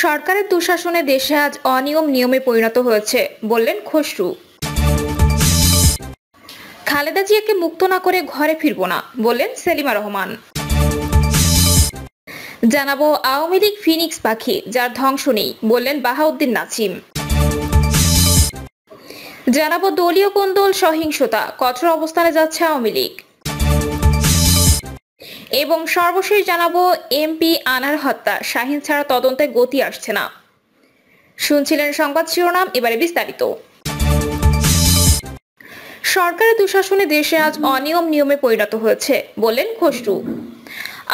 সরকারের দুঃশাসনে দেশে আজ অনিয়ম নিয়মে পরিণত হয়েছে বললেন খসরু। খালেদা জিয়াকে মুক্ত না করে ঘরে ফিরব না বললেন সেলিমা রহমান। জানাবো আওয়ামী লীগ ফিনিক্স পাখি যার ধ্বংস নেই বললেন বাহাউদ্দিন নাছিম। জানাবো দলীয় কোন্দল সহিংসতা কঠোর অবস্থানে যাচ্ছে আওয়ামী লীগ। এবং সর্বশেষ জানাবো এমপি আনার হত্যা শাহীন ছাড়া তদন্তে গতি আসছে না। শুনছিলেন সংবাদ শিরোনাম, এবারে বিস্তারিত। সরকারের দুঃশাসনে দেশে আজ অনিয়ম নিয়মে পরিণত হয়েছে বললেন খসরু।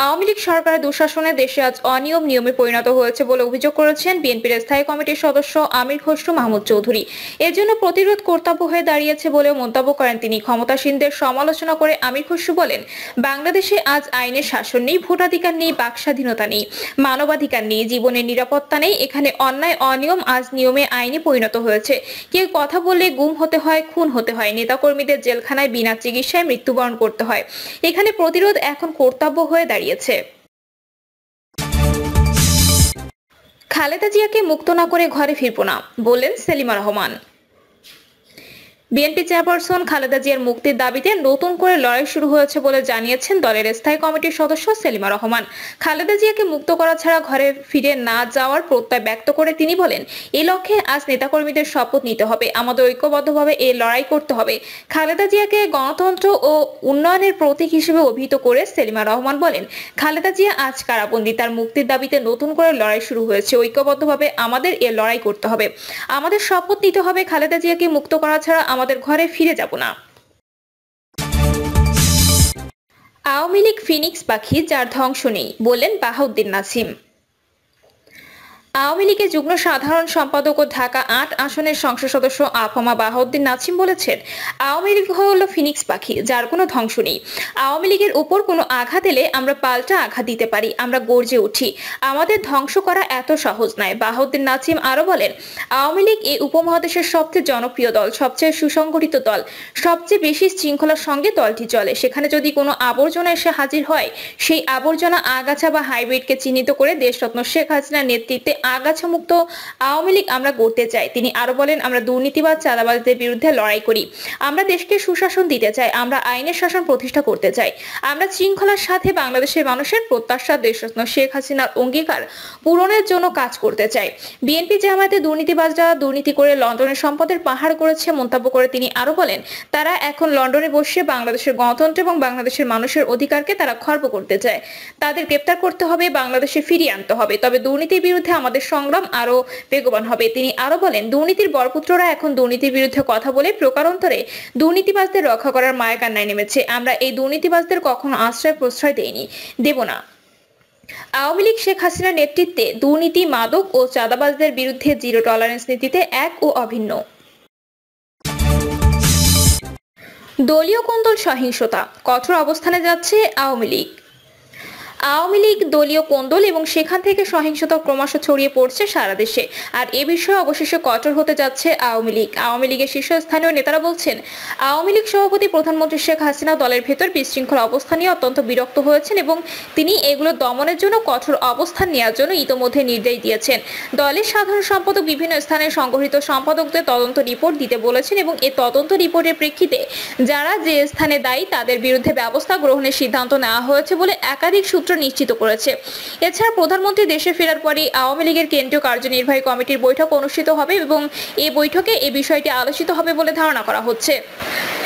আওয়ামী লীগ সরকারের দুঃশাসনে দেশে আজ অনিয়ম নিয়মে পরিণত হয়েছে বলে অভিযোগ করেছেন বিএনপির স্থায়ী কমিটির সদস্য আমির খসরু মাহমুদ চৌধুরী। এর জন্য প্রতিরোধ কর্তব্য হয়ে দাঁড়িয়েছে বলেও মন্তব্য করেন তিনি। ক্ষমতাসীনদের সমালোচনা করে আমির খসরু বলেন, বাংলাদেশে আজ আইনের শাসন নেই, ভোটাধিকার নেই, বাক স্বাধীনতা নেই, মানবাধিকার নেই, জীবনের নিরাপত্তা নেই। এখানে অন্যায় অনিয়ম আজ নিয়মে আইনে পরিণত হয়েছে। কেউ কথা বললে গুম হতে হয়, খুন হতে হয়, নেতাকর্মীদের জেলখানায় বিনা চিকিৎসায় মৃত্যুবরণ করতে হয়। এখানে প্রতিরোধ এখন কর্তব্য হয়ে দাঁড়িয়েছে। খালেদা জিয়াকে মুক্ত না করে ঘরে ফিরব না বললেন সেলিমা রহমান। বিএনপি চেয়ারপারসন খালেদা জিয়ার মুক্তির দাবিতে নতুন করে লড়াই শুরু হয়েছে বলে জানিয়েছেন দলের স্থায়ী কমিটির সদস্য সেলিমা রহমান। খালেদা জিয়াকে মুক্ত করা ছাড়া ঘরে ফিরে না যাওয়ার প্রত্যয় ব্যক্ত করে তিনি বলেন, এই লক্ষ্যে আজ নেতাকর্মীদের শপথ নিতে হবে, আমাদের ঐক্যবদ্ধভাবে এই লড়াই করতে হবে। খালেদা জিয়াকে গণতন্ত্র ও উন্নয়নের প্রতীক হিসেবে অভিহিত করে সেলিমা রহমান বলেন, খালেদা জিয়া আজ কারাবন্দী, তার মুক্তির দাবিতে নতুন করে লড়াই শুরু হয়েছে। ঐক্যবদ্ধভাবে আমাদের এ লড়াই করতে হবে, আমাদের শপথ নিতে হবে, খালেদা জিয়াকে মুক্ত করা ছাড়া আমাদের ঘরে ফিরে যাব না। আওয়ামী লীগ ফিনিক্স পাখি যার ধ্বংস নেই বললেন বাহাউদ্দিন নাছিম। আওয়ামী লীগের যুগ্ম সাধারণ সম্পাদক ও ঢাকা ৮ আসনের সংসদ সদস্য আফামা বাহাউদ্দিন নাছিম বলেছেন, আওয়ামী লীগ হলো ফিনিক্স পাখি যার কোনো ধ্বংস নেই। আওয়ামী লীগের উপর কোনো আঘাত এলে আমরা পাল্টা আঘাত দিতে পারি, আমরা গর্জে উঠি, আমাদের ধ্বংস করা এত সহজ নয়। বাহাউদ্দিন নাছিম আরো বলেন, আওয়ামী লীগ এই উপমহাদেশের সবচেয়ে জনপ্রিয় দল, সবচেয়ে সুসংগঠিত দল, সবচেয়ে বেশি শৃঙ্খলার সঙ্গে দলটি চলে। সেখানে যদি কোনো আবর্জনা এসে হাজির হয়, সেই আবর্জনা আগাছা বা হাইব্রিডকে চিহ্নিত করে দেশরত্ন শেখ হাসিনার নেতৃত্বে আগাছা মুক্ত আওয়ামী লীগ আমরা গড়তে চাই। তিনি আরো বলেন, আমরা দুর্নীতিবাদ চাঁদাবাজদের বিরুদ্ধে লড়াই করি, আমরা দেশকে সুশাসন দিতে চাই, আমরা আইনের শাসন প্রতিষ্ঠা করতে চাই, আমরা শৃঙ্খলার সাথে বাংলাদেশের মানুষের প্রত্যাশা দেশরত্ন শেখ হাসিনার অঙ্গীকার পূরণের জন্য কাজ করতে চাই। বিএনপি জামায়াতে দুর্নীতিবাজরা দুর্নীতি করে লন্ডনের সম্পদের পাহাড় করেছে মন্তব্য করে তিনি আরো বলেন, তারা এখন লন্ডনে বসে বাংলাদেশের গণতন্ত্র এবং বাংলাদেশের মানুষের অধিকারকে তারা খর্ব করতে চায়। তাদের গ্রেপ্তার করতে হবে, বাংলাদেশে ফিরিয়ে আনতে হবে, তবে দুর্নীতির বিরুদ্ধে আমাদের সংগ্রাম আরো বেগবান হবে। তিনি আরো বলেন, দুর্নীতির বরপুত্ররা এখন দুর্নীতির বিরুদ্ধে কথা বলে প্রকারান্তরে দুর্নীতিবাজদের রক্ষা করার মায়াকান্নায় নেমেছে। আমরা এই দুর্নীতিবাজদের কখনো আশ্রয় প্রশ্রয় দেব না। আওয়ামী লীগ শেখ হাসিনার নেতৃত্বে দুর্নীতি, মাদক ও চাঁদাবাজদের বিরুদ্ধে জিরো টলারেন্স নীতিতে এক ও অভিন্ন। দলীয় কোন্দল সহিংসতা কঠোর অবস্থানে যাচ্ছে আওয়ামী লীগ। আওয়ামী লীগ দলীয় কোন্দল এবং সেখান থেকে সহিংসতা ক্রমশ ছড়িয়ে পড়ছে সারা দেশে। আর এ বিষয়ে অবশেষে কঠোর হতে যাচ্ছে আওয়ামী লীগ। আওয়ামী লীগের শীর্ষস্থানীয় নেতারা বলছেন, আওয়ামী লীগ সভাপতি প্রধানমন্ত্রী শেখ হাসিনা দলের ভেতর বিশৃঙ্খল অবস্থান নিয়ে অত্যন্ত বিরক্ত হয়েছেন এবং তিনি এগুলো দমনের জন্য কঠোর অবস্থান নেওয়ার জন্য ইতোমধ্যে নির্দেশ দিয়েছেন। দলের সাধারণ সম্পাদক বিভিন্ন স্থানে সংগঠিত সম্পাদকদের তদন্ত রিপোর্ট দিতে বলেছেন এবং এই তদন্ত রিপোর্টের প্রেক্ষিতে যারা যে স্থানে দায়ী তাদের বিরুদ্ধে ব্যবস্থা গ্রহণের সিদ্ধান্ত নেওয়া হয়েছে বলে একাধিক সূত্র নিশ্চিত করেছে। এছাড়া প্রধানমন্ত্রী দেশে ফেরার পরে আওয়ামী লীগের কেন্দ্রীয় কার্যনির্বাহী কমিটির বৈঠক অনুষ্ঠিত হবে এবং এই বৈঠকে এই বিষয়টি আলোচিত হবে বলে ধারণা করা হচ্ছে।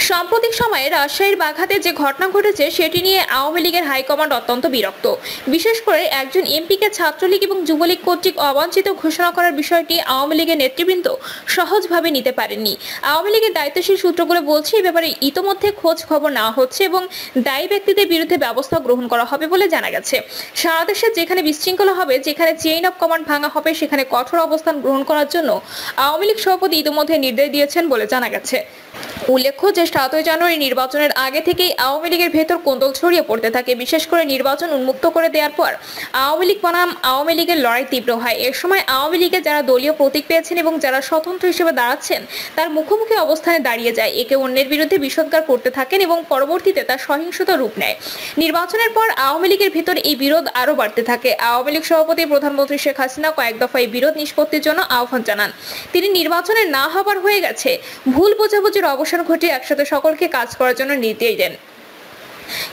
সাম্প্রতিক সময়ে রাজশাহীর বাঘাতে যে ঘটনা ঘটেছে সেটি নিয়ে আওয়ামী লীগের হাইকমান্ড অত্যন্ত বিরক্ত। বিশেষ করে একজন এমপিকে ছাত্রলীগ এবং যুবলীগ কর্তৃক অবাঞ্ছিত ঘোষণা করার বিষয়টি আওয়ামী লীগের নেতৃবৃন্দ সহজভাবে নিতে পারেননি। আওয়ামী লীগের দায়িত্বশীল সূত্রগুলো বলছে এই ব্যাপারে ইতোমধ্যে খোঁজ খবর নেওয়া হচ্ছে এবং দায়ী ব্যক্তিদের বিরুদ্ধে ব্যবস্থা গ্রহণ করা হবে বলে জানা গেছে। সারা দেশে যেখানে বিশৃঙ্খলা হবে, যেখানে চেইন অফ কমান্ড ভাঙা হবে, সেখানে কঠোর অবস্থান গ্রহণ করার জন্য আওয়ামী লীগ সভাপতি ইতিমধ্যে নির্দেশ দিয়েছেন বলে জানা গেছে। উল্লেখ্য যে 7 জানুয়ারি নির্বাচনের আগে থেকেই আওয়ামী লীগের ভেতর কোন্দল ছড়িয়ে পড়তে থাকে। বিশেষ করে নির্বাচন উন্মুক্ত করে দেওয়ার পর আওয়ামী লীগ বনাম আওয়ামী লীগের লড়াই তীব্র হয়। এর সময় আওয়ামী লীগের যারা দলীয় প্রতীক পেয়েছেন এবং যারা স্বতন্ত্র হিসেবে দাঁড়াচ্ছেন তার মুখোমুখি অবস্থানে দাঁড়িয়ে যায়, একে অন্যের বিরুদ্ধে বিষোদ্গার করতে থাকেন এবং পরবর্তীতে তার সহিংসতা রূপ নেয়। নির্বাচনের পর আওয়ামী লীগের ভেতর এই বিরোধ আরো বাড়তে থাকে। আওয়ামী লীগ সভাপতি প্রধানমন্ত্রী শেখ হাসিনা কয়েক দফা এই বিরোধ নিষ্পত্তির জন্য আহ্বান জানান। তিনি নির্বাচনের না হবার হয়ে গেছে ভুল বোঝাবুঝির অবসান ঘটিয়ে একসাথে সকলকে কাজ করার জন্য নির্দেশ দেন।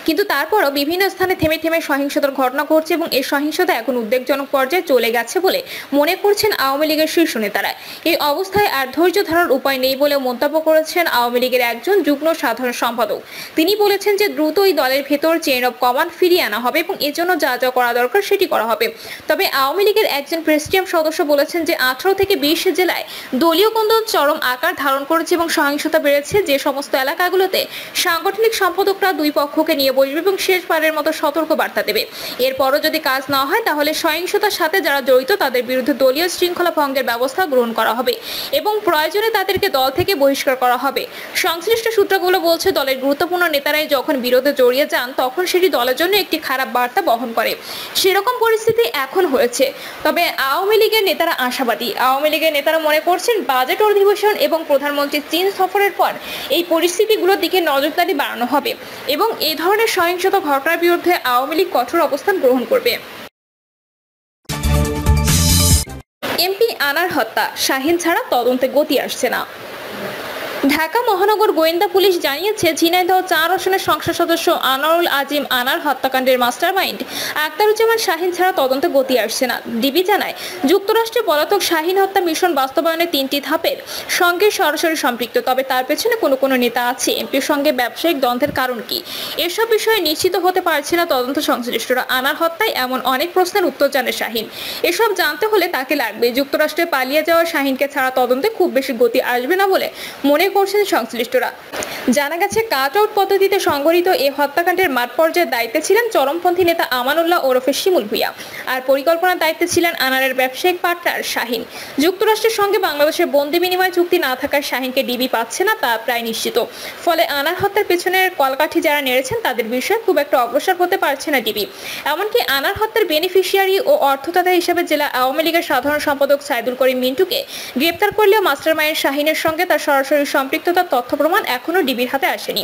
কিন্তু তারপরও বিভিন্ন স্থানে থেমে থেমে সহিংসতার ঘটনা ঘটছে এবং এই সহিংসতা এখন উদ্বেগজনক পর্যায়ে চলে গেছে বলে মনে করছেন আওয়ামী লীগের শীর্ষ নেতারা। এই অবস্থায় আর ধৈর্য ধরার উপায় নেই বলে মন্তব্য করেছেন আওয়ামী লীগের একজন যুগ্ম সাধারণ সম্পাদক। তিনি বলেছেন যে দ্রুত এই দলের ভেতর চেইন অব কমান্ড ফিরিয়ে আনা হবে এবং এজন্য যা যা করা দরকার সেটি করা হবে। তবে আওয়ামী লীগের একজন প্রেসিডিয়াম সদস্য বলেছেন যে 18 থেকে 20 জেলায় দলীয় কোন্দল চরম আকার ধারণ করেছে এবং সহিংসতা বেড়েছে। যে সমস্ত এলাকাগুলোতে সাংগঠনিক সম্পাদকরা দুই পক্ষকে নিয়ে বসবে এবং শেষবারের মতো সতর্ক বার্তা দেবে। এরপরও যদি কাজ না হয় তাহলে সহিংসতার সাথে যারা জড়িত তাদের বিরুদ্ধে দলীয় শৃঙ্খলা ভঙ্গের ব্যবস্থা গ্রহণ করা হবে এবং প্রয়োজনে তাদেরকে দল থেকে বহিষ্কার করা হবে। সংশ্লিষ্ট সূত্রগুলো বলছে দলের গুরুত্বপূর্ণ নেতারাই যখন বিরোধে জড়িয়ে যান তখন সেটি দলের জন্য একটি খারাপ বার্তা বহন করে। সেরকম পরিস্থিতি এখন হয়েছে। তবে আওয়ামী লীগের নেতারা আশাবাদী। আওয়ামী লীগের নেতারা মনে করছেন বাজেট অধিবেশন এবং প্রধানমন্ত্রীর চীন সফরের পর এই পরিস্থিতিগুলোর দিকে নজরদারি বাড়ানো হবে এবং এই ধরনের সহিংসত ঘটনার বিরুদ্ধে আওয়ামী লীগ কঠোর অবস্থান গ্রহণ করবে। এমপি আনার হত্যা, শাহীন ছাড়া তদন্তে গতি আসছে না। ঢাকা মহানগর গোয়েন্দা পুলিশ জানিয়েছে ঝিনাইদহ 4 আসনের সংসদ সদস্য আনোয়ারুল আজিম আনার হত্যাকাণ্ডের মাস্টারমাইন্ড আখতারুজ্জামান শাহীন ছাড়া তদন্তে গতি আসছে না। ডিবি জানায় যুক্তরাষ্ট্রে পলাতক শাহীন হত্যা মিশন বাস্তবায়নে 3টি ধাপের সঙ্গে সরাসরি সম্পৃক্ত। তবে তার পেছনে কোনো নেতা আছে। এমপির সঙ্গে ব্যবসায়িক দ্বন্দ্বের কারণ কি, এসব বিষয়ে নিশ্চিত হতে পারছে না তদন্ত সংশ্লিষ্টরা। আনার হত্যায় এমন অনেক প্রশ্নের উত্তর জানে শাহীন। এসব জানতে হলে তাকে লাগবে। যুক্তরাষ্ট্রে পালিয়ে যাওয়া শাহীনকে ছাড়া তদন্তে খুব বেশি গতি আসবে না বলে মনে করছেন সংশ্লিষ্টরা। জানা গেছে কাট আউট পদ্ধতিতে সংঘটিত এই হত্যাকাণ্ডের মাঠ পর্যায়ে দায়িত্বে ছিলেন চরমপন্থী নেতা আমানুল্লাহ ওরফে শিমুল ভূঁইয়া, আর পরিকল্পনার দায়িত্বে ছিলেন আনারের ব্যবসায়িক পার্টনার শাহীন। যুক্তরাষ্ট্রের সঙ্গে বাংলাদেশের বন্দি বিনিময় চুক্তি না থাকার শাহীনকে ডিবি পাচ্ছে না তা প্রায় নিশ্চিত। ফলে আনার হত্যার পেছনের কলকাঠি যারা নেড়েছেন তাদের বিষয়ে খুব একটা অগ্রসর হতে পারছে না ডিবি। এমনকি আনার হত্যার বেনিফিশিয়ারি ও অর্থদাতা হিসেবে জেলা আওয়ামী লীগের সাধারণ সম্পাদক সাইদুল করিম মিন্টুকে গ্রেপ্তার করলেও মাস্টারমাইন্ড শাহীনের সঙ্গে তার সরাসরি সম্পৃক্ততার তথ্য প্রমাণ এখনো ডিবির হাতে আসেনি।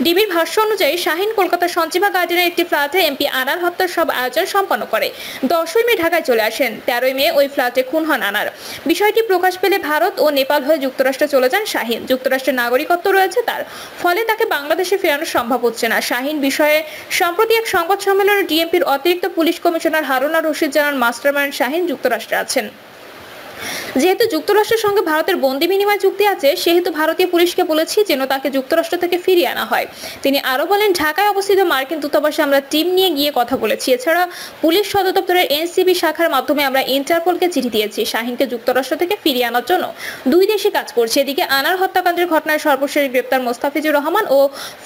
ডিবির ভাষ্য অনুযায়ী শাহীন কলকাতার সঞ্চিবা গার্ডেনের একটি ফ্ল্যাটে এমপি আনার হত্যার সব আয়োজন সম্পন্ন করে। 10ই মে ঢাকায় চলে আসেন। 13ই মে ওই ফ্ল্যাটে খুন হন আনার। বিষয়টি প্রকাশ পেলে ভারত ও নেপাল হয়ে যুক্তরাষ্ট্রে চলে যান শাহীন। যুক্তরাষ্ট্রের নাগরিকত্ব রয়েছে তার, ফলে তাকে বাংলাদেশে ফেরানো সম্ভব হচ্ছে না। শাহীন বিষয়ে সম্প্রতি এক সংবাদ সম্মেলনে ডিএমপির অতিরিক্ত পুলিশ কমিশনার হারুনা রশিদ জানান মাস্টারমাইন্ড শাহীন যুক্তরাষ্ট্রে আছেন। যেহেতু যুক্তরাষ্ট্রের সঙ্গে ভারতের বন্দি বিনিময় চুক্তি আছে সেহেতু ভারতীয় পুলিশকে বলেছি যেন তাকে যুক্তরাষ্ট্র থেকে ফিরিয়ে আনা হয়। তিনি আরো বলেন ঢাকায় অবস্থিত মার্কিন দূতাবাসে আমরা টিম নিয়ে গিয়ে কথা বলেছি। এছাড়া পুলিশ সদর দপ্তরের এনসিবি শাখার মাধ্যমে আমরা ইন্টারপোলকে চিঠি দিয়েছি। শাহীনকে যুক্তরাষ্ট্র থেকে ফিরিয়ে আনার জন্য দুই দেশই কাজ করছে। এদিকে আনার হত্যাকাণ্ডের ঘটনায় সর্বশেষ গ্রেপ্তার মোস্তাফিজুর রহমান ও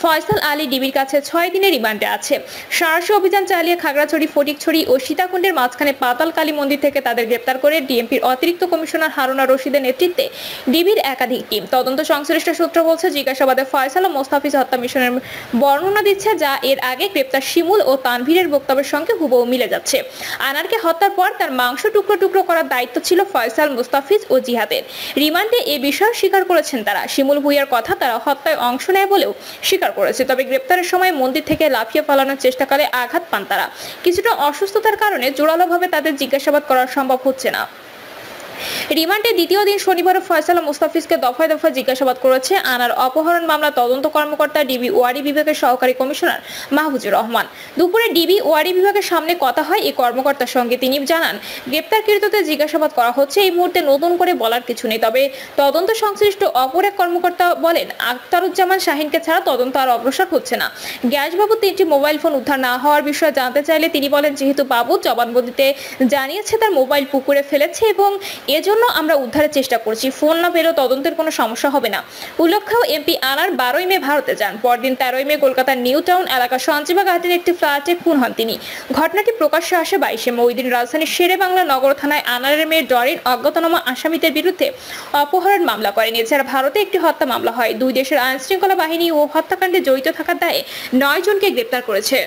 ফয়সাল আলী ডিবির কাছে 6 দিনের রিমান্ডে আছে। সাহসী অভিযান চালিয়ে খাগড়াছড়ি, ফটিকছড়ি ও সীতাকুণ্ডের মাঝখানে পাতাল কালী মন্দির থেকে তাদের গ্রেপ্তার করে ডিএমপির অতিরিক্ত কমিশনার হারুনা রশিদের নেতৃত্বে ডিবির একাধিক টিম। তদন্ত সংশ্লিষ্ট সূত্র বলছে জিজ্ঞাসাবাদে ফয়সাল ও মোস্তাফিজ হত্যা মিশনের বর্ণনা দিচ্ছে যা এর আগে গ্রেপ্তার শিমুল ও তানভীরের বক্তব্যের সঙ্গে হুবহু মিলে যাচ্ছে। আনারকে হত্যার পর তার মাংস টুকরো টুকরো করার দায়িত্ব ছিল ফয়সাল, মোস্তাফিজ ও জিহাদের। রিমান্ডে এ বিষয়ে স্বীকার করেছেন তারা। শিমুল ভূঁইয়ার কথা তারা হত্যায় অংশ নেয় বলেও স্বীকার করেছে। তবে গ্রেপ্তারের সময় মন্দির থেকে লাফিয়ে পালানোর চেষ্টাকালে আঘাত পান তারা। কিছুটা অসুস্থতার কারণে জোরালোভাবে তাদের জিজ্ঞাসাবাদ করা সম্ভব হচ্ছে না। রিমান্ডে দ্বিতীয় দিন শনিবার ফয়সাল ও মোস্তাফিজকে দফায় দফায় জিজ্ঞাসাবাদ করেছে আনার অপহরণ মামলা তদন্ত কর্মকর্তা ডিবি ওয়ারি বিভাগের সহকারী কমিশনার মাহফুজুর রহমান। দুপুরে ডিবি ওয়ারি বিভাগের সামনে কথা হয় এই কর্মকর্তার সঙ্গে। তিনি জানান গ্রেপ্তারকৃতদের জিজ্ঞাসাবাদ করা হচ্ছে। এই মুহূর্তে নতুন করে বলার কিছু নেই। তবে তদন্ত সংশ্লিষ্ট অপর এক কর্মকর্তা বলেন আখতারুজ্জামান শাহীনকে ছাড়া তদন্ত আর অগ্রসর হচ্ছে না। গ্যাসবাবু 3টি মোবাইল ফোন উদ্ধার না হওয়ার বিষয়ে জানতে চাইলে তিনি বলেন যেহেতু বাবু জবানবন্দিতে জানিয়েছে তার মোবাইল পুকুরে ফেলেছে এবং এজন্য জন্য আমরা উদ্ধারের চেষ্টা করছি। ফোন না পেলেও তদন্তের কোনো সমস্যা হবে না। উল্লেখ্য, এমপি আনার 12ই মে ভারতে যান। পরদিন 13ই মে কলকাতার নিউ টাউন এলাকার সঞ্জীবা ঘাটের একটি ফ্ল্যাটে খুন হন তিনি। ঘটনাটি প্রকাশ্যে আসে 22শে মে। ওই দিন রাজধানীর শেরে বাংলা নগর থানায় আনারের মেয়ে ডরিন অজ্ঞাতনামা আসামিদের বিরুদ্ধে অপহরণ মামলা করেন। এছাড়া ভারতে একটি হত্যা মামলা হয়। দুই দেশের আইন শৃঙ্খলা বাহিনী ও হত্যাকাণ্ডে জড়িত থাকার দায়ে 9 জনকে গ্রেপ্তার করেছে।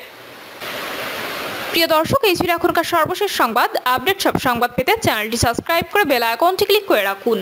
প্রিয় দর্শক, এই ছিল এখনকার সর্বশেষ সংবাদ। আপডেট সব সংবাদ পেতে চ্যানেলটি সাবস্ক্রাইব করে বেল আইকনটি ক্লিক করে রাখুন।